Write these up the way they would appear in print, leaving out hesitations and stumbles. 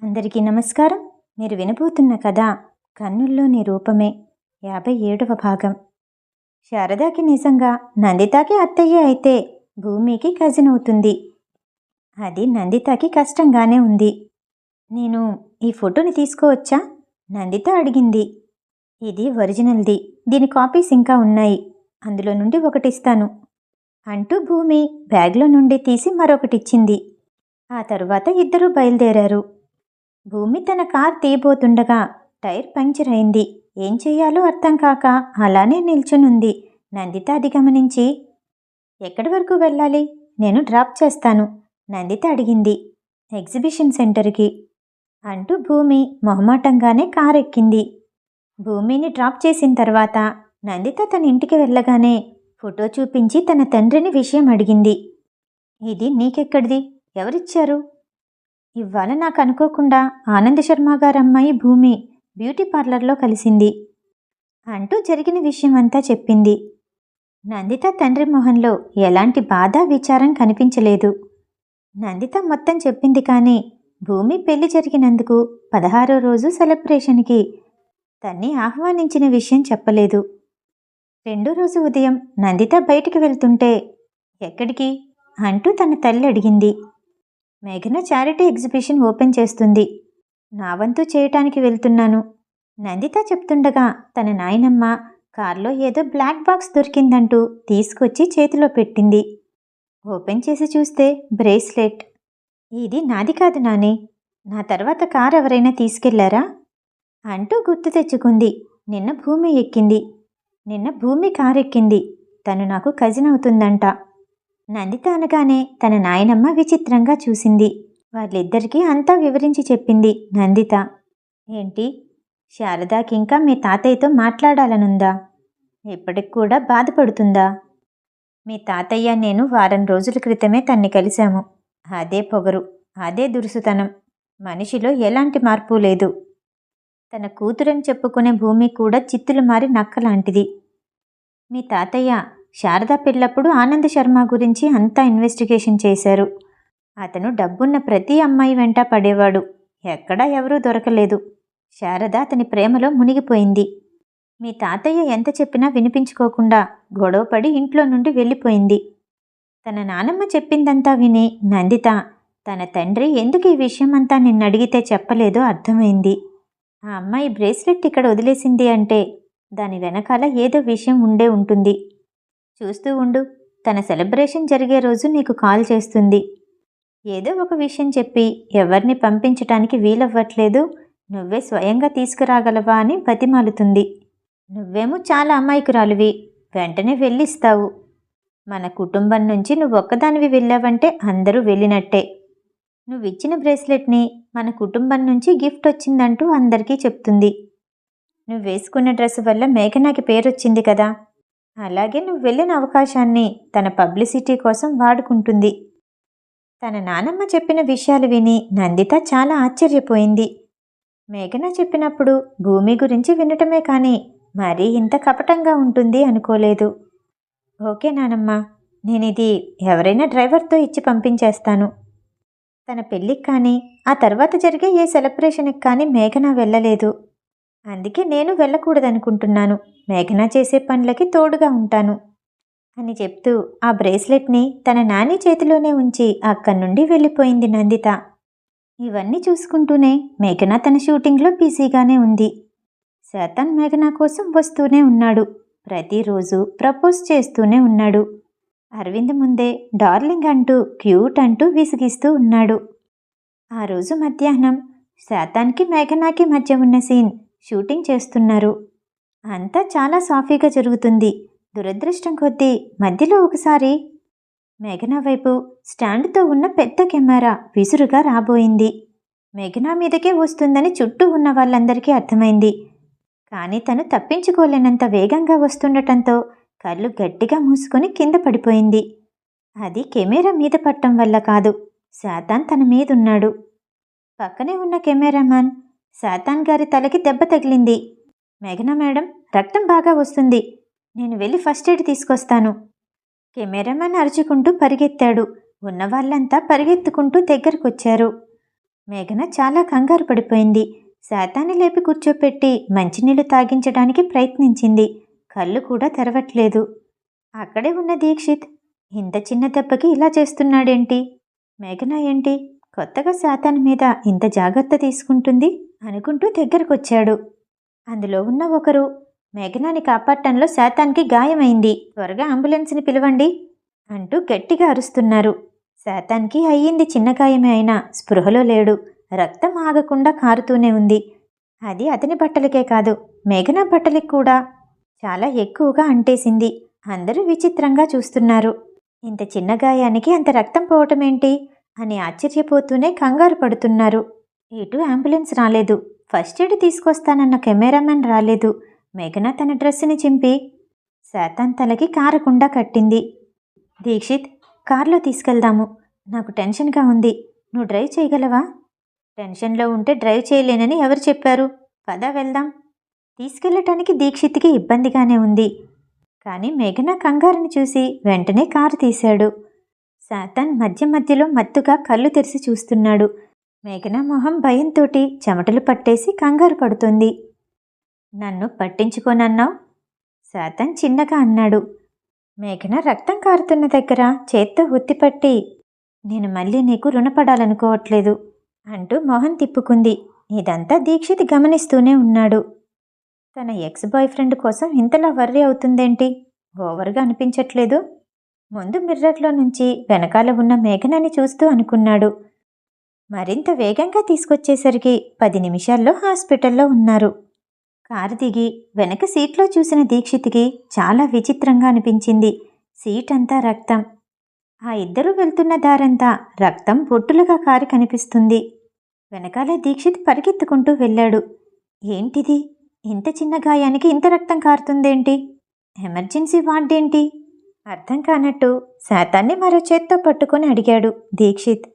అందరికీ నమస్కారం. మీరు వినబోతున్న కథ కన్నుల్లోని రూపమే 57వ భాగం. శారదాకి నిజంగా నందితాకి అత్తయ్య అయితే భూమికి కజిన్ అవుతుంది. అది నందితాకి కష్టంగానే ఉంది. నేను ఈ ఫోటోని తీసుకోవచ్చా? నందిత అడిగింది. ఇది ఒరిజినల్ది, దీని కాపీస్ ఇంకా ఉన్నాయి, అందులో నుండి ఒకటిస్తాను అంటూ భూమి బ్యాగ్లో నుండి తీసి మరొకటిచ్చింది. ఆ తరువాత ఇద్దరూ బయలుదేరారు. భూమి తన కార్ తీయబోతుండగా టైర్ పంక్చర్ అయింది. ఏం చెయ్యాలో అర్థం కాక అలానే నిల్చునుంది. నందిత అది గమనించి, ఎక్కడి వరకు వెళ్ళాలి? నేను డ్రాప్ చేస్తాను, నందిత అడిగింది. ఎగ్జిబిషన్ సెంటర్కి అంటూ భూమి మొహమాటంగానే కార్ ఎక్కింది. భూమిని డ్రాప్ చేసిన తర్వాత నందిత తన ఇంటికి వెళ్ళగానే ఫోటో చూపించి తన తండ్రిని విషయం అడిగింది. ఇది నీకెక్కడిది? ఎవరిచ్చారు? ఇవాళ నాకు అనుకోకుండా ఆనంద్ శర్మ గారమ్మాయి భూమి బ్యూటీ పార్లర్లో కలిసింది అంటూ జరిగిన విషయమంతా చెప్పింది. నందిత తండ్రి మొహంలో ఎలాంటి బాధ విచారం కనిపించలేదు. నందిత మొత్తం చెప్పింది, కానీ భూమి పెళ్లి జరిగినందుకు 16వ రోజు సెలబ్రేషన్కి తన్ని ఆహ్వానించిన విషయం చెప్పలేదు. రెండో రోజు ఉదయం నందిత బయటికి వెళ్తుంటే, ఎక్కడికి అంటూ తన తల్లి అడిగింది. మేఘన చారిటీ ఎగ్జిబిషన్ ఓపెన్ చేస్తుంది, నా వంతు చేయటానికి వెళ్తున్నాను, నందిత చెప్తుండగా తన నాయనమ్మ కార్లో ఏదో బ్లాక్ బాక్స్ దొరికిందంటూ తీసుకొచ్చి చేతిలో పెట్టింది. ఓపెన్ చేసి చూస్తే బ్రేస్లెట్. ఇది నాది కాదు నాని, నా తర్వాత కారు ఎవరైనా తీసుకెళ్లారా అంటూ గుర్తు తెచ్చుకుంది. నిన్న భూమి ఎక్కింది, నిన్న భూమి కారెక్కింది, తను నాకు కజిన్ అవుతుందంట. నందిత అనగానే తన నాయనమ్మ విచిత్రంగా చూసింది. వాళ్ళిద్దరికీ అంతా వివరించి చెప్పింది నందిత. ఏంటి, శారదాకింకా మీ తాతయ్యతో మాట్లాడాలనుందా? ఇప్పటికి కూడా బాధపడుతుందా? మీ తాతయ్య నేను వారం రోజుల క్రితమే తన్ని కలిశాము. అదే పొగరు, అదే దురుసుతనం, మనిషిలో ఎలాంటి మార్పు లేదు. తన కూతురని చెప్పుకునే భూమి కూడా చిత్తులు మారి నక్కలాంటిది. మీ తాతయ్య శారదా పెళ్ళప్పుడు ఆనంద్ శర్మ గురించి అంతా ఇన్వెస్టిగేషన్ చేశారు. అతను డబ్బున్న ప్రతి అమ్మాయి వెంట పడేవాడు, ఎక్కడా ఎవరూ దొరకలేదు. శారద అతని ప్రేమలో మునిగిపోయింది. మీ తాతయ్య ఎంత చెప్పినా వినిపించుకోకుండా గొడవపడి ఇంట్లో నుండి వెళ్ళిపోయింది. తన నానమ్మ చెప్పిందంతా విని నందిత తన తండ్రి ఎందుకు ఈ విషయమంతా నిన్నడిగితే చెప్పలేదో అర్థమైంది. ఆ అమ్మాయి బ్రేస్లెట్ ఇక్కడ వదిలేసింది అంటే దాని వెనకాల ఏదో విషయం ఉండే ఉంటుంది. చూస్తూ ఉండు, తన సెలబ్రేషన్ జరిగే రోజు నీకు కాల్ చేస్తుంది. ఏదో ఒక విషయం చెప్పి ఎవరిని పంపించటానికి వీలవ్వట్లేదు, నువ్వే స్వయంగా తీసుకురాగలవా అని బతిమాలుతుంది. నువ్వేమో చాలా అమాయకురాలివి, వెంటనే వెళ్ళిస్తావు. మన కుటుంబం నుంచి నువ్వొక్కదానివి వెళ్ళావంటే అందరూ వెళ్ళినట్టే. నువ్విచ్చిన బ్రేస్లెట్ని మన కుటుంబం నుంచి గిఫ్ట్ వచ్చిందంటూ అందరికీ చెప్తుంది. నువ్వు వేసుకున్న డ్రెస్ వల్ల మేఘనాకి పేరొచ్చింది కదా, అలాగే నువ్వు వెళ్ళిన అవకాశాన్ని తన పబ్లిసిటీ కోసం వాడుకుంటుంది. తన నానమ్మ చెప్పిన విషయాలు విని నందిత చాలా ఆశ్చర్యపోయింది. మేఘన చెప్పినప్పుడు భూమి గురించి వినటమే కానీ మరీ ఇంత కపటంగా ఉంటుంది అనుకోలేదు. ఓకే నానమ్మ, నేనిది ఎవరైనా డ్రైవర్తో ఇచ్చి పంపించేస్తాను. తన పెళ్ళికి కానీ ఆ తర్వాత జరిగే ఏ సెలబ్రేషన్కి కానీ మేఘన వెళ్ళలేదు. అందుకే నేను వెళ్ళకూడదనుకుంటున్నాను. మేఘన చేసే పనులకి తోడుగా ఉంటాను అని చెప్తూ ఆ బ్రేస్లెట్ని తన నాని చేతిలోనే ఉంచి అక్కడి నుండి వెళ్ళిపోయింది నందిత. ఇవన్నీ చూసుకుంటూనే మేఘన తన షూటింగ్లో బిజీగానే ఉంది. శాతాన్ మేఘన కోసం వస్తూనే ఉన్నాడు. ప్రతిరోజు ప్రపోజ్ చేస్తూనే ఉన్నాడు. అరవింద్ ముందే డార్లింగ్ అంటూ క్యూట్ అంటూ విసిగిస్తూ ఉన్నాడు. ఆ రోజు మధ్యాహ్నం శాతాన్కి మేఘనాకి మధ్య ఉన్న సీన్ షూటింగ్ చేస్తున్నారు. అంతా చాలా సాఫీగా జరుగుతుంది. దురదృష్టం కొద్దీ మధ్యలో ఒకసారి మేఘనా వైపు స్టాండ్తో ఉన్న పెద్ద కెమెరా విసురుగా రాబోయింది. మేఘనా మీదకే వస్తుందని చుట్టూ ఉన్న వాళ్ళందరికీ అర్థమైంది. కానీ తను తప్పించుకోలేనంత వేగంగా వస్తుండటంతో కళ్ళు గట్టిగా మూసుకొని కింద పడిపోయింది. అది కెమెరా మీద పట్టం వల్ల కాదు, శాతాన్ తన మీదున్నాడు. పక్కనే ఉన్న కెమెరామాన్ శాతాన్ గారి తలకి దెబ్బ తగిలింది. మేఘనా మేడం, రక్తం బాగా వస్తుంది, నేను వెళ్ళి ఫస్ట్ ఎయిడ్ తీసుకొస్తాను. కెమెరామెన్ అరుచుకుంటూ పరిగెత్తాడు. ఉన్నవాళ్ళంతా పరిగెత్తుకుంటూ దగ్గరకొచ్చారు. మేఘన చాలా కంగారు పడిపోయింది. శాతాన్ని లేపి కూర్చోపెట్టి మంచినీళ్లు తాగించడానికి ప్రయత్నించింది. కళ్ళు కూడా తెరవట్లేదు. అక్కడే ఉన్న దీక్షిత్ ఇంత చిన్న దెబ్బకి ఇలా చేస్తున్నాడేంటి? మేఘన ఏంటి కొత్తగా శాతాన్ మీద ఇంత జాగ్రత్త తీసుకుంటుంది అనుకుంటూ దగ్గరకొచ్చాడు. అందులో ఉన్న ఒకరు, మేఘనాని కాపాడటంలో శాతాన్కి గాయమైంది, త్వరగా అంబులెన్స్ని పిలవండి అంటూ గట్టిగా అరుస్తున్నారు. శాతాన్కి అయ్యింది చిన్న గాయమే అయినా స్పృహలో లేడు. రక్తం ఆగకుండా కారుతూనే ఉంది. అది అతని బట్టలకే కాదు, మేఘన బట్టలకి కూడా చాలా ఎక్కువగా అంటేసింది. అందరూ విచిత్రంగా చూస్తున్నారు. ఇంత చిన్న గాయానికి అంత రక్తం పోవటమేంటి అని ఆశ్చర్యపోతూనే కంగారు పడుతున్నారు. ఇటు అంబులెన్స్ రాలేదు. ఫస్ట్ ఎయిడ్ తీసుకొస్తానన్న కెమెరామెన్ రాలేదు. మేఘన తన డ్రెస్సుని చింపి శాతాన్ తలకి కారకుండా కట్టింది. దీక్షిత్, కార్లో తీసుకెళ్దాము. నాకు టెన్షన్గా ఉంది. నువ్వు డ్రైవ్ చేయగలవా? టెన్షన్లో ఉంటే డ్రైవ్ చేయలేనని ఎవరు చెప్పారు? పద వెళ్దాం. తీసుకెళ్లటానికి దీక్షిత్కి ఇబ్బందిగానే ఉంది. కానీ మేఘన కంగారుని చూసి వెంటనే కారు తీశాడు. శాతాన్ మధ్య మధ్యలో మత్తుగా కళ్ళు తెరిచి చూస్తున్నాడు. మేఘన మొహం భయంతోటి చెమటలు పట్టేసి కంగారు పడుతుంది. నన్ను పట్టించుకోనన్నావు? శాతాన్ చిన్నగా అన్నాడు. మేఘన రక్తం కారుతున్న దగ్గర చేత్తో ఉత్తిపట్టి, నేను మళ్ళీ నీకు రుణపడాలనుకోవట్లేదు అంటూ మొహం తిప్పుకుంది. ఇదంతా దీక్షిత్ గమనిస్తూనే ఉన్నాడు. తన ఎక్స్ బాయ్ ఫ్రెండ్ కోసం ఇంతలా వర్రీ అవుతుందేంటి? ఓవర్గా అనిపించట్లేదు? ముందు మిర్రర్లో నుంచి వెనకాల ఉన్న మేఘనాన్ని చూస్తూ అనుకున్నాడు. మరింత వేగంగా తీసుకొచ్చేసరికి 10 నిమిషాల్లో హాస్పిటల్లో ఉన్నారు. కారు దిగి వెనక సీట్లో చూసిన దీక్షిత్కి చాలా విచిత్రంగా అనిపించింది. సీట్ అంతా రక్తం. ఆ ఇద్దరూ వెళ్తున్న దారంతా రక్తం బొట్టులుగా కారి కనిపిస్తుంది. వెనకాలే దీక్షిత్ పరిగెత్తుకుంటూ వెళ్ళాడు. ఏంటిది? ఇంత చిన్న గాయానికి ఇంత రక్తం కారుతుందేంటి? ఎమర్జెన్సీ వార్డేంటి? అర్థం కానట్టు శాతాన్ని మరో చేత్తో పట్టుకొని అడిగాడు దీక్షిత్.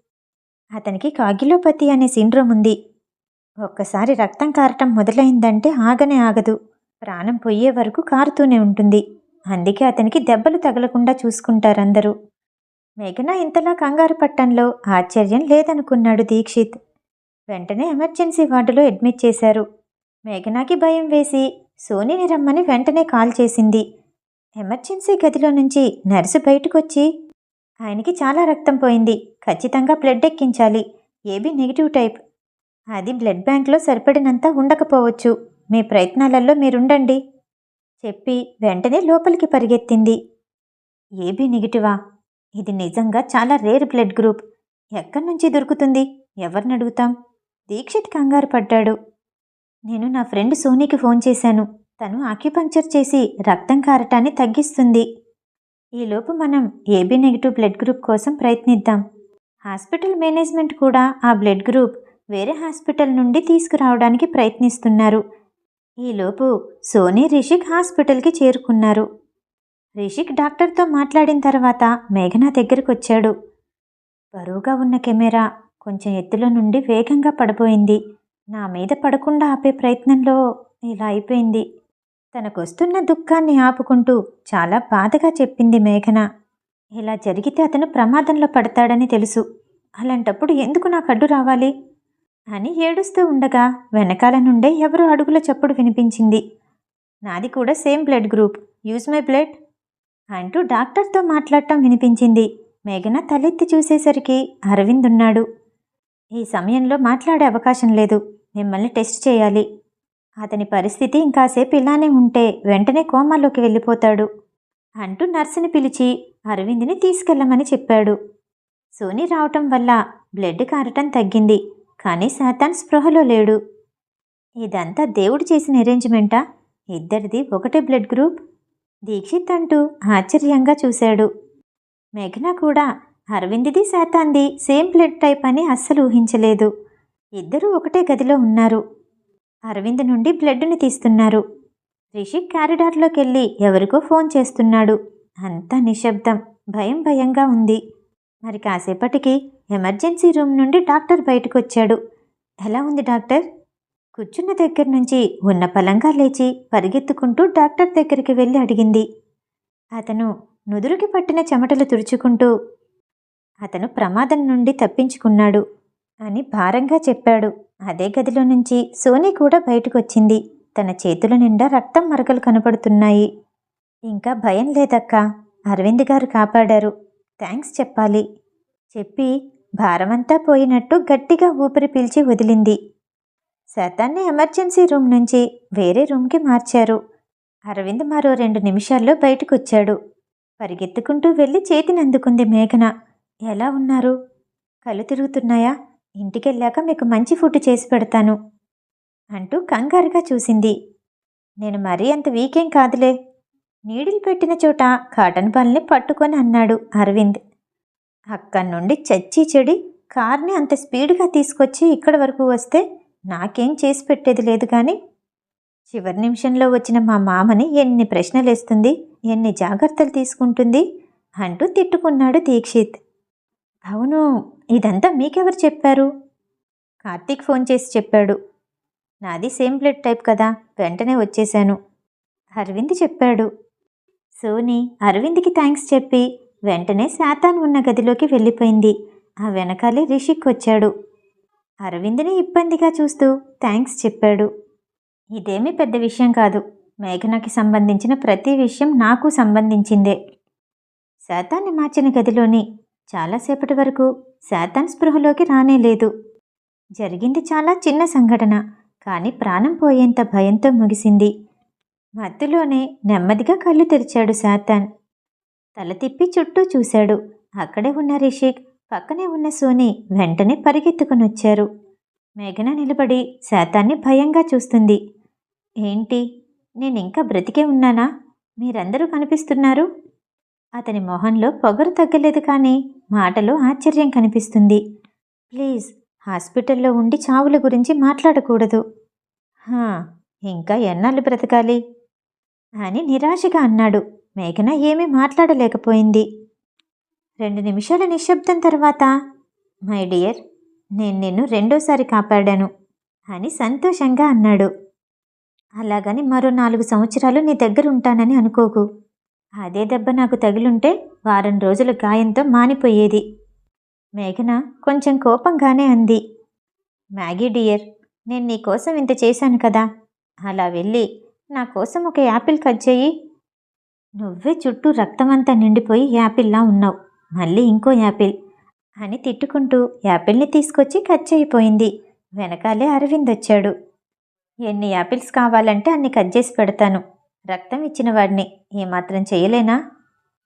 అతనికి కాగిలోపతి అనే సిండ్రోమ్ ఉంది. ఒక్కసారి రక్తం కారటం మొదలైందంటే ఆగనే ఆగదు. ప్రాణం పోయే వరకు కారుతూనే ఉంటుంది. అందుకే అతనికి దెబ్బలు తగలకుండా చూసుకుంటారందరూ. మేఘన ఇంతలా కంగారు పట్టంలో ఆశ్చర్యం లేదనుకున్నాడు దీక్షిత్. వెంటనే ఎమర్జెన్సీ వార్డులో అడ్మిట్ చేశారు. మేఘనాకి భయం వేసి సోనీని రమ్మని వెంటనే కాల్ చేసింది. ఎమర్జెన్సీ గదిలో నుంచి నర్సు బయటకొచ్చి, ఆయనకి చాలా రక్తం పోయింది, ఖచ్చితంగా బ్లడ్ ఎక్కించాలి, ఏబీ నెగిటివ్ టైప్. అది బ్లడ్ బ్యాంక్లో సరిపడినంత ఉండకపోవచ్చు, మీ ప్రయత్నాలలో మీరుండండి చెప్పి వెంటనే లోపలికి పరిగెత్తింది. ఏబీ నెగిటివా? ఇది నిజంగా చాలా రేర్ బ్లడ్ గ్రూప్. ఎక్కడి నుంచి దొరుకుతుంది? ఎవరిని అడుగుతాం? దీక్షిత్ కంగారు పడ్డాడు. నేను నా ఫ్రెండ్ సోనీకి ఫోన్ చేశాను. తను ఆక్యుపంక్చర్ చేసి రక్తం కారటాన్ని తగ్గిస్తుంది. ఈలోపు మనం ఏబీ నెగిటివ్ బ్లడ్ గ్రూప్ కోసం ప్రయత్నిద్దాం. హాస్పిటల్ మేనేజ్మెంట్ కూడా ఆ బ్లడ్ గ్రూప్ వేరే హాస్పిటల్ నుండి తీసుకురావడానికి ప్రయత్నిస్తున్నారు. ఈలోపు సోనీ, రిషిక్ హాస్పిటల్కి చేరుకున్నారు. రిషిక్ డాక్టర్తో మాట్లాడిన తర్వాత మేఘన దగ్గరకొచ్చాడు. బరువుగా ఉన్న కెమెరా కొంచెం ఎత్తులో నుండి వేగంగా పడబోయింది. నా మీద పడకుండా ఆపే ప్రయత్నంలో ఇలా అయిపోయింది. తనకొస్తున్న దుఃఖాన్ని ఆపుకుంటూ చాలా బాధగా చెప్పింది మేఘన. ఇలా జరిగితే అతను ప్రమాదంలో పడతాడని తెలుసు. అలాంటప్పుడు ఎందుకు నాకు అడ్డు రావాలి అని ఏడుస్తూ ఉండగా వెనకాల నుండే ఎవరో అడుగుల చప్పుడు వినిపించింది. నాది కూడా same blood group, use my blood అంటూ డాక్టర్తో మాట్లాడటం వినిపించింది. మేఘన తలెత్తి చూసేసరికి అరవింద్ ఉన్నాడు. ఈ సమయంలో మాట్లాడే అవకాశం లేదు, మిమ్మల్ని టెస్ట్ చేయాలి. అతని పరిస్థితి ఇంకాసేపు ఇలానే ఉంటే వెంటనే కోమాలోకి వెళ్ళిపోతాడు అంటూ నర్సుని పిలిచి అరవింద్ని తీసుకెళ్లమని చెప్పాడు. సోనీ రావటం వల్ల బ్లడ్ కారటం తగ్గింది. కానీ శాతాన్ స్పృహలో లేడు. ఇదంతా దేవుడు చేసిన అరేంజ్మెంటా? ఇద్దరిది ఒకటే బ్లడ్ గ్రూప్? దీక్షిత్ అంటూ ఆశ్చర్యంగా చూశాడు. మేఘన కూడా అరవింద్ది శాతాన్ది సేమ్ బ్లడ్ టైప్ అని అస్సలు ఊహించలేదు. ఇద్దరూ ఒకటే గదిలో ఉన్నారు. అరవింద్ నుండి బ్లడ్ని తీస్తున్నారు. రిషిక్ కారిడార్లోకెళ్ళి ఎవరికో ఫోన్ చేస్తున్నాడు. అంతా నిశ్శబ్దం, భయం భయంగా ఉంది. మరి కాసేపటికి ఎమర్జెన్సీ రూమ్ నుండి డాక్టర్ బయటకొచ్చాడు. ఎలా ఉంది డాక్టర్? కూర్చున్న దగ్గర నుంచి ఉన్న పలంగా లేచి పరిగెత్తుకుంటూ డాక్టర్ దగ్గరికి వెళ్ళి అడిగింది. అతను నుదురుకి పట్టిన చెమటలు తుడుచుకుంటూ, అతను ప్రమాదం నుండి తప్పించుకున్నాడు. అని భారంగా చెప్పాడు. అదే గదిలో నుంచి సోనీ కూడా బయటకొచ్చింది. తన చేతుల నిండా రక్తం మరకలు కనపడుతున్నాయి. ఇంకా భయం లేదక్కా, అరవింద్ గారు కాపాడారు, థ్యాంక్స్ చెప్పాలి చెప్పి భారమంతా పోయినట్టు గట్టిగా ఊపిరి పీల్చి వదిలింది. శాతాన్ని ఎమర్జెన్సీ రూమ్ నుంచి వేరే రూమ్కి మార్చారు. అరవింద్ మరో 2 నిమిషాల్లో బయటకొచ్చాడు. పరిగెత్తుకుంటూ వెళ్ళి చేతిని అందుకుంది మేఘన. ఎలా ఉన్నారు? కళ్ళు తిరుగుతున్నాయా? ఇంటికెళ్ళాక మీకు మంచి ఫుడ్ చేసి పెడతాను అంటూ కంగారుగా చూసింది. నేను మరీ అంత వీకేం కాదులే. నీడిల్ పెట్టిన చోట కాటన్ బాల్ని పట్టుకొని అన్నాడు అరవింద్. అక్కడి నుండి చచ్చి చెడి కార్ని అంత స్పీడ్గా తీసుకొచ్చి ఇక్కడి వరకు వస్తే నాకేం చేసి పెట్టేది లేదు కానీ చివరి నిమిషంలో వచ్చిన మా మామని ఎన్ని ప్రశ్నలేస్తుంది, ఎన్ని జాగ్రత్తలు తీసుకుంటుంది అంటూ తిట్టుకున్నాడు దీక్షిత్. అవును, ఇదంతా మీకెవరు చెప్పారు? కార్తీక్ ఫోన్ చేసి చెప్పాడు. నాది సేమ్ బ్లడ్ టైప్ కదా, వెంటనే వచ్చేశాను అరవింద్ చెప్పాడు. సోనీ అరవింద్కి థ్యాంక్స్ చెప్పి వెంటనే శాతాన్ ఉన్న గదిలోకి వెళ్ళిపోయింది. ఆ వెనకాలే రిషిక్ వచ్చాడు. అరవింద్ని ఇబ్బందిగా చూస్తూ థ్యాంక్స్ చెప్పాడు. ఇదేమీ పెద్ద విషయం కాదు, మేఘనకి సంబంధించిన ప్రతి విషయం నాకు సంబంధించిందే. శాతాన్ని మార్చిన గదిలోని చాలాసేపటి వరకు శాతాన్ స్పృహలోకి రానేలేదు. జరిగింది చాలా చిన్న సంఘటన, కానీ ప్రాణం పోయేంత భయంతో ముగిసింది. మత్తులోనే నెమ్మదిగా కళ్ళు తెరిచాడు శాతాన్. తల తిప్పి చుట్టూ చూశాడు. అక్కడే ఉన్న రిషిక్, పక్కనే ఉన్న సోనీ వెంటనే పరిగెత్తుకునొచ్చారు. మేఘన నిలబడి శాతాన్ని భయంగా చూస్తుంది. ఏంటి, నేనింకా బ్రతికే ఉన్నానా? మీరందరూ కనిపిస్తున్నారు. అతని మొహంలో పొగరు తగ్గలేదు, కానీ మాటలో ఆశ్చర్యం కనిపిస్తుంది. ప్లీజ్, హాస్పిటల్లో ఉండి చావుల గురించి మాట్లాడకూడదు. ఇంకా ఎన్నాళ్ళు బ్రతకాలి అని నిరాశగా అన్నాడు. మేఘన ఏమీ మాట్లాడలేకపోయింది. 2 నిమిషాల నిశ్శబ్దం తర్వాత, మై డియర్, నేను నిన్ను 2వ సారి కాపాడాను అని సంతోషంగా అన్నాడు. అలాగని మరో 4 సంవత్సరాలు నీ దగ్గర ఉంటానని అనుకోకు. అదే దెబ్బ నాకు తగిలుంటే వారం రోజుల గాయంతో మానిపోయేది. మేఘన కొంచెం కోపంగానే అంది. మ్యాగీ డియర్, నేను నీకోసం ఇంత చేశాను కదా, అలా వెళ్ళి నా కోసం ఒక యాపిల్ కట్ చేయి. నువ్వే చుట్టూ రక్తమంతా నిండిపోయి యాపిల్లా ఉన్నావు, మళ్ళీ ఇంకో యాపిల్ అని తిట్టుకుంటూ యాపిల్ని తీసుకొచ్చి కట్ చేయిపోయింది. వెనకాలే అరవింద్ వచ్చాడు. ఎన్ని యాపిల్స్ కావాలంటే అన్ని కట్ చేసి పెడతాను. రక్తం ఇచ్చిన వాడిని ఏమాత్రం చేయలేనా?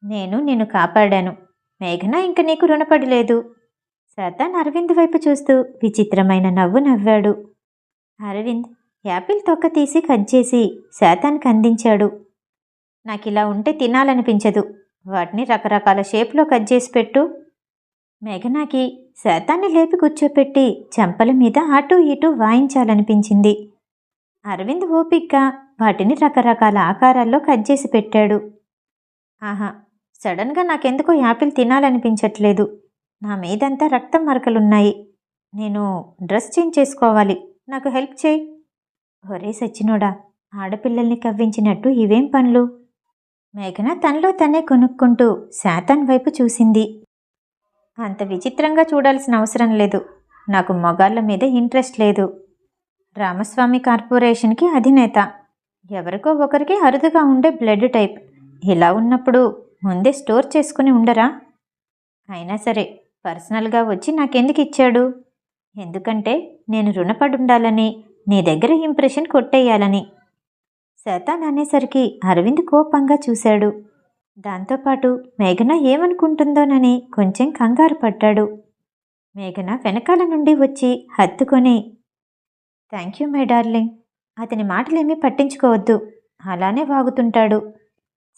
నేను నిన్ను కాపాడాను. మేఘన ఇంక నీకు రుణపడి లేదు. శాతాన్ అరవింద్ వైపు చూస్తూ విచిత్రమైన నవ్వు నవ్వాడు. అరవింద్ యాపిల్ తొక్క తీసి కట్ చేసి శాతాన్కి అందించాడు. నాకిలా ఉంటే తినాలనిపించదు, వాటిని రకరకాల షేప్లో కట్ చేసి పెట్టు. మేఘనాకి శాతాన్ని లేపి కూర్చోపెట్టి చెంపల మీద అటూ ఇటూ వాయించాలనిపించింది. అరవింద్ ఓపిగ్గా వాటిని రకరకాల ఆకారాల్లో కట్ చేసి పెట్టాడు. ఆహా, సడన్గా నాకెందుకో యాపిల్ తినాలనిపించట్లేదు. నా మీదంతా రక్తం మరకలున్నాయి. నేను డ్రెస్ చేంజ్ చేసుకోవాలి, నాకు హెల్ప్ చేయి. ఒరే సచ్చినోడా, ఆడపిల్లల్ని కవ్వించినట్టు ఇవేం పనులు? మేఘన తనలో తనే కొనుక్కుంటూ శాతాన్ వైపు చూసింది. అంత విచిత్రంగా చూడాల్సిన అవసరం లేదు. నాకు మొగాళ్ళ మీద ఇంట్రెస్ట్ లేదు. రామస్వామి కార్పొరేషన్కి అధినేత. ఎవరికో ఒకరికి అరుదుగా ఉండే బ్లడ్ టైప్. ఇలా ఉన్నప్పుడు ముందే స్టోర్ చేసుకుని ఉండరా? అయినా సరే పర్సనల్గా వచ్చి నాకెందుకు ఇచ్చాడు? ఎందుకంటే నేను రుణపడుండాలని, నీ దగ్గర ఇంప్రెషన్ కొట్టేయాలని. శాతాన్ అనేసరికి అరవింద్ కోపంగా చూశాడు. దాంతోపాటు మేఘన ఏమనుకుంటుందోనని కొంచెం కంగారు పడ్డాడు. మేఘన వెనకాల నుండి వచ్చి హత్తుకొని, థ్యాంక్ యూ మై డార్లింగ్, అతని మాటలేమీ పట్టించుకోవద్దు, అలానే వాగుతుంటాడు.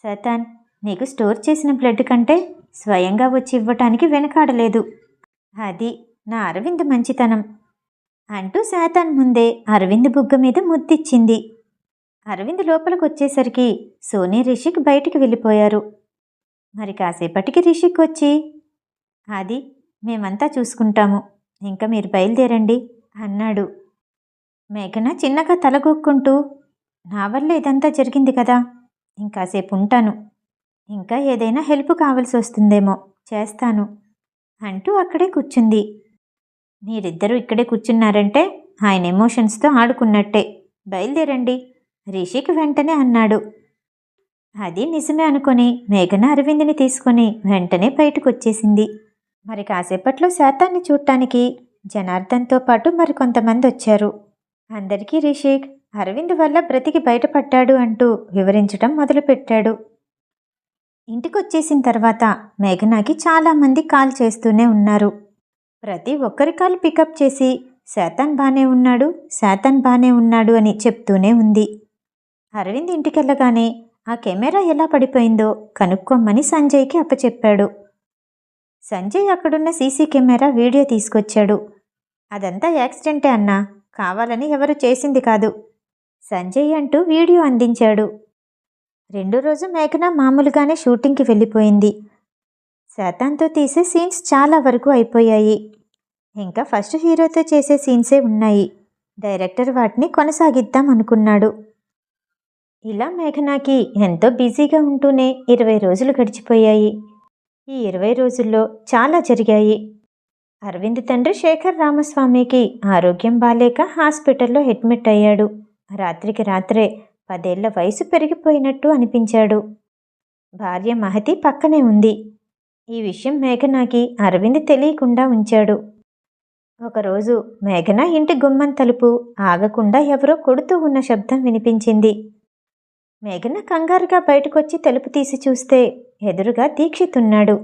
శాతాన్ నీకు స్టోర్ చేసిన బ్లడ్ కంటే స్వయంగా వచ్చి ఇవ్వటానికి వెనకాడలేదు. అది నా అరవింద్ మంచితనం అంటూ శాతాన్ ముందే అరవింద్ బుగ్గ మీద ముద్దిచ్చింది. అరవింద్ లోపలికి వచ్చేసరికి సోనీ, రిషిక్ బయటికి వెళ్ళిపోయారు. మరి కాసేపటికి రిషిక్ వచ్చి, అది మేమంతా చూసుకుంటాము, ఇంకా మీరు బయలుదేరండి అన్నాడు. మేఘన చిన్నగా తలగొక్కుంటూ, నా వల్ల ఇదంతా జరిగింది కదా, ఇంకాసేపు ఉంటాను, ఇంకా ఏదైనా హెల్ప్ కావాల్సి వస్తుందేమో చేస్తాను అంటూ అక్కడే కూర్చుంది. మీరిద్దరూ ఇక్కడే కూర్చున్నారంటే ఆయన ఎమోషన్స్తో ఆడుకున్నట్టే. బయలుదేరండి, రిషికి వెంటనే అన్నాడు. అది నిజమే అనుకొని మేఘన అరవింద్ని తీసుకొని వెంటనే బయటకొచ్చేసింది. మరి కాసేపట్లో శాతాన్ని చూడటానికి జనార్దన్తో పాటు మరికొంతమంది వచ్చారు. అందరికీ రిషిక్ అరవింద్ వల్ల బ్రతికి బయటపడ్డాడు అంటూ వివరించటం మొదలుపెట్టాడు. ఇంటికొచ్చేసిన తర్వాత మేఘనాకి చాలామంది కాల్ చేస్తూనే ఉన్నారు. ప్రతి ఒక్కరి కాల్ పికప్ చేసి శాతాన్ బానే ఉన్నాడు, శాతాన్ బానే ఉన్నాడు అని చెప్తూనే ఉంది. అరవింద్ ఇంటికెళ్ళగానే ఆ కెమెరా ఎలా పడిపోయిందో కనుక్కోమని సంజయ్కి అప్పచెప్పాడు. సంజయ్ అక్కడున్న సీసీ కెమెరా వీడియో తీసుకొచ్చాడు. అదంతా యాక్సిడెంటే అన్నా, కావాలని ఎవరు చేసింది కాదు సంజయ్ అంటూ వీడియో అందించాడు. రెండో రోజు మేఘన మామూలుగానే షూటింగ్కి వెళ్ళిపోయింది. శాతాన్తో తీసే సీన్స్ చాలా వరకు అయిపోయాయి. ఇంకా ఫస్ట్ హీరోతో చేసే సీన్సే ఉన్నాయి. డైరెక్టర్ వాటిని కొనసాగిద్దాం అనుకున్నాడు. ఇలా మేఘనాకి ఎంతో బిజీగా ఉంటూనే 20 రోజులు గడిచిపోయాయి. ఈ 20 రోజుల్లో చాలా జరిగాయి. అరవింద్ తండ్రి శేఖర్ రామస్వామికి ఆరోగ్యం బాలేక హాస్పిటల్లో అడ్మిట్ అయ్యాడు. రాత్రికి రాత్రే 10 ఏళ్ల వయసు పెరిగిపోయినట్టు అనిపించాడు. భార్య మహతి పక్కనే ఉంది. ఈ విషయం మేఘనాకి అరవింద్ తెలియకుండా ఉంచాడు. ఒకరోజు మేఘన ఇంటి గుమ్మం తలుపు ఆగకుండా ఎవరో కొడుతూ ఉన్న శబ్దం వినిపించింది. మేఘన కంగారుగా బయటకొచ్చి తలుపు తీసి చూస్తే ఎదురుగా దీక్షిత్ ఉన్నాడు.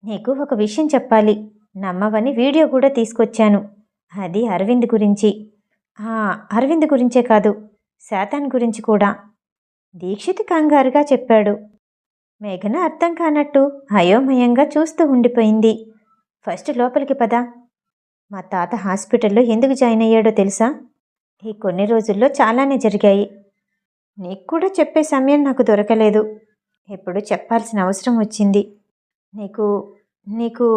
నీకు ఒక విషయం చెప్పాలి, నమ్మవని వీడియో కూడా తీసుకొచ్చాను. అది అరవింద్ గురించి. అరవింద్ గురించే కాదు, శాతాన్ గురించి కూడా, దీక్షిత్ కంగారుగా చెప్పాడు. మేఘన అర్థం కానట్టు అయోమయంగా చూస్తూ ఉండిపోయింది. ఫస్ట్ లోపలికి పద. మా తాత హాస్పిటల్లో ఎందుకు జాయిన్ అయ్యాడో తెలుసా? ఈ కొన్ని రోజుల్లో చాలానే జరిగాయి. నీకు కూడా చెప్పే సమయం నాకు దొరకలేదు. ఎప్పుడు చెప్పాల్సిన అవసరం వచ్చింది. నీకు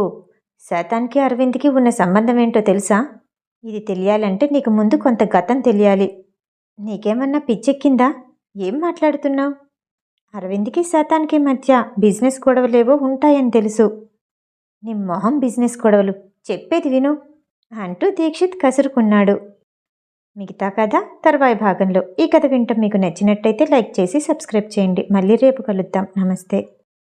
శాతాన్కి అరవింద్కి ఉన్న సంబంధం ఏంటో తెలుసా? ఇది తెలియాలంటే నీకు ముందు కొంత గతం తెలియాలి. నీకేమన్నా పిచ్చెక్కిందా? ఏం మాట్లాడుతున్నావు? అరవింద్కి శాతాన్కి మధ్య బిజినెస్ గొడవలేవో ఉంటాయని తెలుసు. నీ మొహం బిజినెస్ గొడవలు, చెప్పేది విను అంటూ దీక్షిత్ కసురుకున్నాడు. మిగతా కథ తర్వాయి భాగంలో. ఈ కథ వింటం మీకు నచ్చినట్టయితే లైక్ చేసి సబ్స్క్రైబ్ చేయండి. మళ్ళీ రేపు కలుద్దాం. నమస్తే.